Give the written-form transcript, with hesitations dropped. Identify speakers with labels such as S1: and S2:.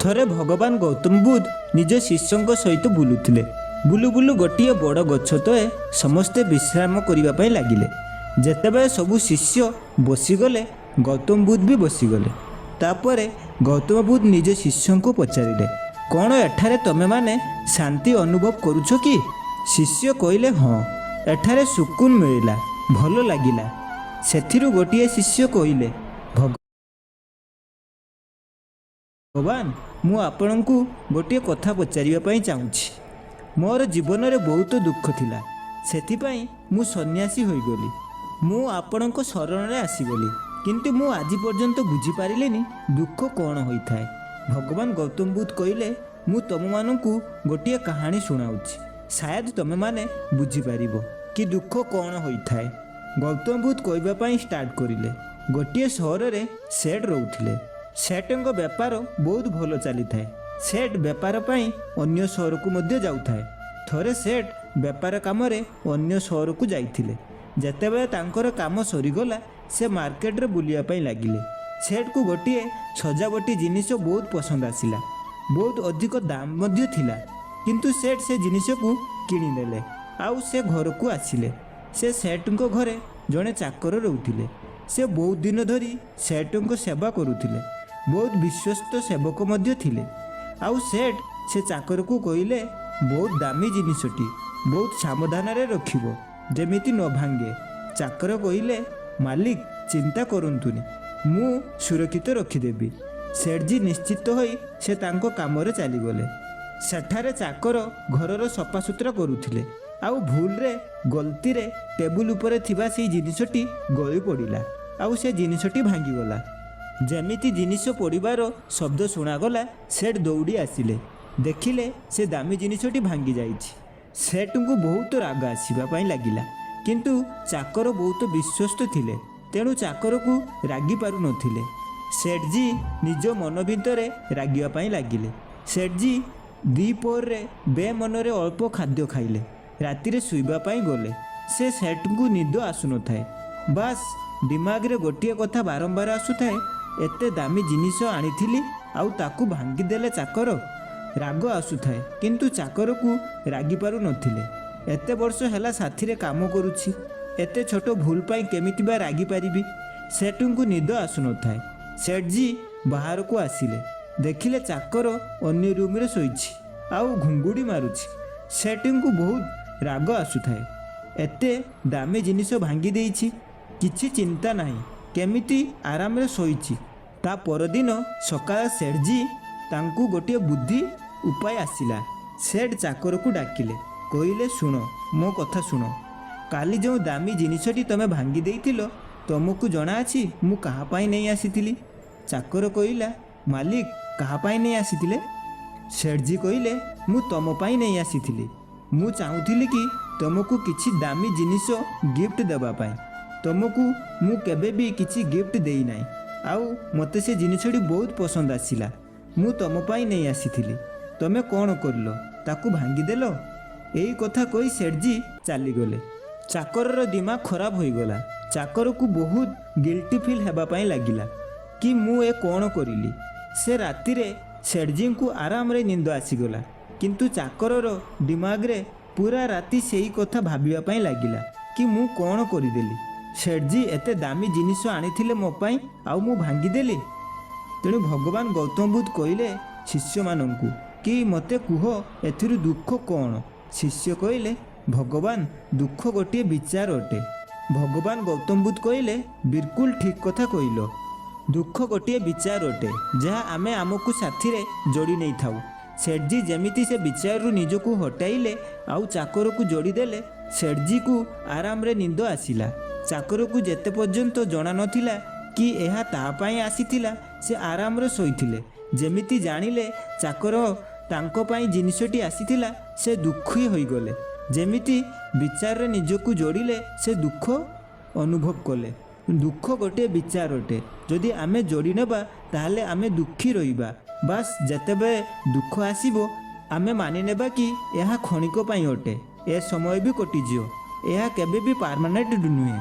S1: ଥରେ ଭଗବାନ ଗୌତମ ବୁଦ୍ଧ ନିଜ ଶିଷ୍ୟଙ୍କ ସହିତ ବୁଲୁଥିଲେ। ବୁଲୁ ବୁଲୁ ଗୋଟିଏ ବଡ଼ ଗଛ ତଳେ ସମସ୍ତେ ବିଶ୍ରାମ କରିବା ପାଇଁ ଲାଗିଲେ। ଯେତେବେଳେ ସବୁ ଶିଷ୍ୟ ବସିଗଲେ ଗୌତମ ବୁଦ୍ଧ ବି ବସିଗଲେ। ତାପରେ ଗୌତମ ବୁଦ୍ଧ ନିଜ ଶିଷ୍ୟଙ୍କୁ ପଚାରିଲେ, କ'ଣ ଏଠାରେ ତମେମାନେ ଶାନ୍ତି ଅନୁଭବ କରୁଛ କି? ଶିଷ୍ୟ କହିଲେ, ହଁ, ଏଠାରେ ସୁକୁନ ମିଳିଲା, ଭଲ ଲାଗିଲା। ସେଥିରୁ ଗୋଟିଏ ଶିଷ୍ୟ କହିଲେ, ଭଗବାନ, ମୁଁ ଆପଣଙ୍କୁ ଗୋଟିଏ କଥା ପଚାରିବା ପାଇଁ ଚାହୁଁଛି। ମୋର ଜୀବନରେ ବହୁତ ଦୁଃଖ ଥିଲା, ସେଥିପାଇଁ ମୁଁ ସନ୍ନ୍ୟାସୀ ହୋଇଗଲି। ମୁଁ ଆପଣଙ୍କ ଶରଣରେ ଆସିଗଲି, କିନ୍ତୁ ମୁଁ ଆଜି ପର୍ଯ୍ୟନ୍ତ ବୁଝିପାରିଲିନି ଦୁଃଖ କ'ଣ ହୋଇଥାଏ। ଭଗବାନ ଗୌତମ ବୁଦ୍ଧ କହିଲେ, ମୁଁ ତୁମମାନଙ୍କୁ ଗୋଟିଏ କାହାଣୀ ଶୁଣାଉଛି, ସାୟଦ ତୁମେମାନେ ବୁଝିପାରିବ କି ଦୁଃଖ କ'ଣ ହୋଇଥାଏ। ଗୌତମ ବୁଦ୍ଧ କହିବା ପାଇଁ ଷ୍ଟାର୍ଟ କରିଲେ। ଗୋଟିଏ ସହରରେ ସେଠ ରହୁଥିଲେ। ସେଠଙ୍କ ବେପାର ବହୁତ ଭଲ ଚାଲିଥାଏ। ସେଠ ବେପାର ପାଇଁ ଅନ୍ୟ ସହରକୁ ମଧ୍ୟ ଯାଉଥାଏ। ଥରେ ସେଠ ବେପାର କାମରେ ଅନ୍ୟ ସହରକୁ ଯାଇଥିଲେ। ଯେତେବେଳେ ତାଙ୍କର କାମ ସରିଗଲା, ସେ ମାର୍କେଟରେ ବୁଲିବା ପାଇଁ ଲାଗିଲେ। ସେଠକୁ ଗୋଟିଏ ସଜାବଟି ଜିନିଷ ବହୁତ ପସନ୍ଦ ଆସିଲା। ବହୁତ ଅଧିକ ଦାମ ମଧ୍ୟ ଥିଲା, କିନ୍ତୁ ସେଠ ସେ ଜିନିଷକୁ କିଣିନେଲେ ଆଉ ସେ ଘରକୁ ଆସିଲେ। ସେ ସେଠଙ୍କ ଘରେ ଜଣେ ଚାକର ରହୁଥିଲେ। ସେ ବହୁତ ଦିନ ଧରି ସେଠଙ୍କ ସେବା କରୁଥିଲେ। ବହୁତ ବିଶ୍ୱସ୍ତ ସେବକ ମଧ୍ୟ ଥିଲେ। ଆଉ ସେଠ ସେ ଚାକରକୁ କହିଲେ, ବହୁତ ଦାମୀ ଜିନିଷଟି, ବହୁତ ସାବଧାନରେ ରଖିବ, ଯେମିତି ନ ଭାଙ୍ଗେ। ଚାକର କହିଲେ, ମାଲିକ, ଚିନ୍ତା କରନ୍ତୁନି, ମୁଁ ସୁରକ୍ଷିତ ରଖିଦେବି। ସେଠଜୀ ନିଶ୍ଚିତ ହୋଇ ସେ ତାଙ୍କ କାମରେ ଚାଲିଗଲେ। ସେଠାରେ ଚାକର ଘରର ସଫାସୁତୁରା କରୁଥିଲେ, ଆଉ ଭୁଲରେ ଗଲତିରେ ଟେବୁଲ ଉପରେ ଥିବା ସେଇ ଜିନିଷଟି ଗଳି ପଡ଼ିଲା, ଆଉ ସେ ଜିନିଷଟି ଭାଙ୍ଗିଗଲା। ଯେମିତି ଜିନିଷ ପଡ଼ିବାର ଶବ୍ଦ ଶୁଣାଗଲା, ସେଠ ଦୌଡ଼ି ଆସିଲେ। ଦେଖିଲେ ସେ ଦାମୀ ଜିନିଷଟି ଭାଙ୍ଗି ଯାଇଛି। ସେଠଙ୍କୁ ବହୁତ ରାଗ ଆସିବା ପାଇଁ ଲାଗିଲା, କିନ୍ତୁ ଚାକର ବହୁତ ବିଶ୍ୱସ୍ତ ଥିଲେ, ତେଣୁ ଚାକରକୁ ରାଗି ପାରୁନଥିଲେ। ସେଠଜୀ ନିଜ ମନ ଭିତରେ ରାଗିବା ପାଇଁ ଲାଗିଲେ। ସେଠଜୀ ଦ୍ୱିପହରରେ ବେମନରେ ଅଳ୍ପ ଖାଦ୍ୟ ଖାଇଲେ। ରାତିରେ ଶୋଇବା ପାଇଁ ଗଲେ। ସେ ସେଠଙ୍କୁ ନିଦ ଆସୁନଥାଏ। ବାସ୍ ଦିମାଗରେ ଗୋଟିଏ କଥା ବାରମ୍ବାର ଆସୁଥାଏ, ଏତେ ଦାମୀ ଜିନିଷ ଆଣିଥିଲି ଆଉ ତାକୁ ଭାଙ୍ଗିଦେଲେ ଚାକର। ରାଗ ଆସୁଥାଏ, କିନ୍ତୁ ଚାକରକୁ ରାଗି ପାରୁନଥିଲେ। ଏତେ ବର୍ଷ ହେଲା ସାଥିରେ କାମ କରୁଛି, ଏତେ ଛୋଟ ଭୁଲ ପାଇଁ କେମିତି ବା ରାଗିପାରିବି? ସେଠଙ୍କୁ ନିଦ ଆସୁନଥାଏ। ସେଠଜୀ ବାହାରକୁ ଆସିଲେ। ଦେଖିଲେ ଚାକର ଅନ୍ୟ ରୁମ୍ରେ ଶୋଇଛି ଆଉ ଘୁଙ୍ଗୁଡ଼ି ମାରୁଛି। ସେଠଙ୍କୁ ବହୁତ ରାଗ ଆସୁଥାଏ। ଏତେ ଦାମୀ ଜିନିଷ ଭାଙ୍ଗି ଦେଇଛି, କିଛି ଚିନ୍ତା ନାହିଁ, କେମିତି ଆରାମରେ ଶୋଇଛି। ତା ପରଦିନ ସକାଳେ ସେଠଜୀ ତାଙ୍କୁ ଗୋଟିଏ ବୁଦ୍ଧି ଉପାୟ ଆସିଲା। ସେଠ ଚାକରକୁ ଡାକିଲେ, କହିଲେ, ଶୁଣ, ମୋ କଥା ଶୁଣ। କାଲି ଯେଉଁ ଦାମୀ ଜିନିଷଟି ତମେ ଭାଙ୍ଗି ଦେଇଥିଲ, ତମକୁ ଜଣାଅଛି ମୁଁ କାହା ପାଇଁ ନେଇ ଆସିଥିଲି? ଚାକର କହିଲା, ମାଲିକ, କାହା ପାଇଁ ନେଇ ଆସିଥିଲେ? ସେଠଜୀ କହିଲେ, ମୁଁ ତମ ପାଇଁ ନେଇ ଆସିଥିଲି। ମୁଁ ଚାହୁଁଥିଲି କି ତମକୁ କିଛି ଦାମୀ ଜିନିଷ ଗିଫ୍ଟ ଦେବା ପାଇଁ। ତମକୁ ମୁଁ କେବେ ବି କିଛି ଗିଫ୍ଟ ଦେଇନାହିଁ, ଆଉ ମୋତେ ସେ ଜିନିଷଟି ବହୁତ ପସନ୍ଦ ଆସିଲା। ମୁଁ ତମ ପାଇଁ ନେଇ ଆସିଥିଲି। ତମେ କ'ଣ କରିଲ? ତାକୁ ଭାଙ୍ଗିଦେଲ। ଏଇ କଥା କହି ସେଠଜୀ ଚାଲିଗଲେ। ଚାକରର ଦିମାଗ ଖରାପ ହୋଇଗଲା। ଚାକରକୁ ବହୁତ ଗିଲ୍ଟି ଫିଲ୍ ହେବା ପାଇଁ ଲାଗିଲା କି ମୁଁ ଏ କ'ଣ କରିଲି। ସେ ରାତିରେ ସେଠଜୀଙ୍କୁ ଆରାମରେ ନିଦ ଆସିଗଲା, କିନ୍ତୁ ଚାକରର ଦିମାଗରେ ପୁରା ରାତି ସେଇ କଥା ଭାବିବା ପାଇଁ ଲାଗିଲା କି ମୁଁ କ'ଣ କରିଦେଲି। ସେଠଜୀ ଏତେ ଦାମୀ ଜିନିଷ ଆଣିଥିଲେ ମୋ ପାଇଁ, ଆଉ ମୁଁ ଭାଙ୍ଗିଦେଲି। ତେଣୁ ଭଗବାନ ଗୌତମ ବୁଦ୍ଧ କହିଲେ ଶିଷ୍ୟମାନଙ୍କୁ କି ମୋତେ କୁହ, ଏଥିରୁ ଦୁଃଖ କ'ଣ? ଶିଷ୍ୟ କହିଲେ, ଭଗବାନ, ଦୁଃଖ ଗୋଟିଏ ବିଚାର ଅଟେ। ଭଗବାନ ଗୌତମ ବୁଦ୍ଧ କହିଲେ, ବିଲକୁଲ ଠିକ୍ କଥା କହିଲ। ଦୁଃଖ ଗୋଟିଏ ବିଚାର ଅଟେ, ଯାହା ଆମେ ଆମକୁ ସାଥିରେ ଯୋଡ଼ି ନେଇଥାଉ। ସେଠଜୀ ଯେମିତି ସେ ବିଚାରରୁ ନିଜକୁ ହଟାଇଲେ ଆଉ ଚାକରକୁ ଯୋଡ଼ିଦେଲେ, ସେଠଜୀକୁ ଆରାମରେ ନିଦ ଆସିଲା। ଚାକରକୁ ଯେତେ ପର୍ଯ୍ୟନ୍ତ ଜଣା ନଥିଲା କି ଏହା ତା ପାଇଁ ଆସିଥିଲା, ସେ ଆରାମରେ ଶୋଇଥିଲେ। ଯେମିତି ଜାଣିଲେ ଚାକର ତାଙ୍କ ପାଇଁ ଜିନିଷଟି ଆସିଥିଲା, ସେ ଦୁଃଖୀ ହୋଇଗଲେ। ଯେମିତି ବିଚାରରେ ନିଜକୁ ଯୋଡ଼ିଲେ, ସେ ଦୁଃଖ ଅନୁଭବ କଲେ। ଦୁଃଖ ଗୋଟିଏ ବିଚାର ଅଟେ। ଯଦି ଆମେ ଯୋଡ଼ି ନେବା, ତାହେଲେ ଆମେ ଦୁଃଖୀ ରହିବା। ବାସ୍ ଯେତେବେଳେ ଦୁଃଖ ଆସିବ, ଆମେ ମାନିନେବା କି ଏହା କ୍ଷଣିକ ପାଇଁ ଅଟେ, ଏ ସମୟ ବି କଟିଯିବ, ଏହା କେବେ ବି ପରମାନେଣ୍ଟ ନୁହେଁ।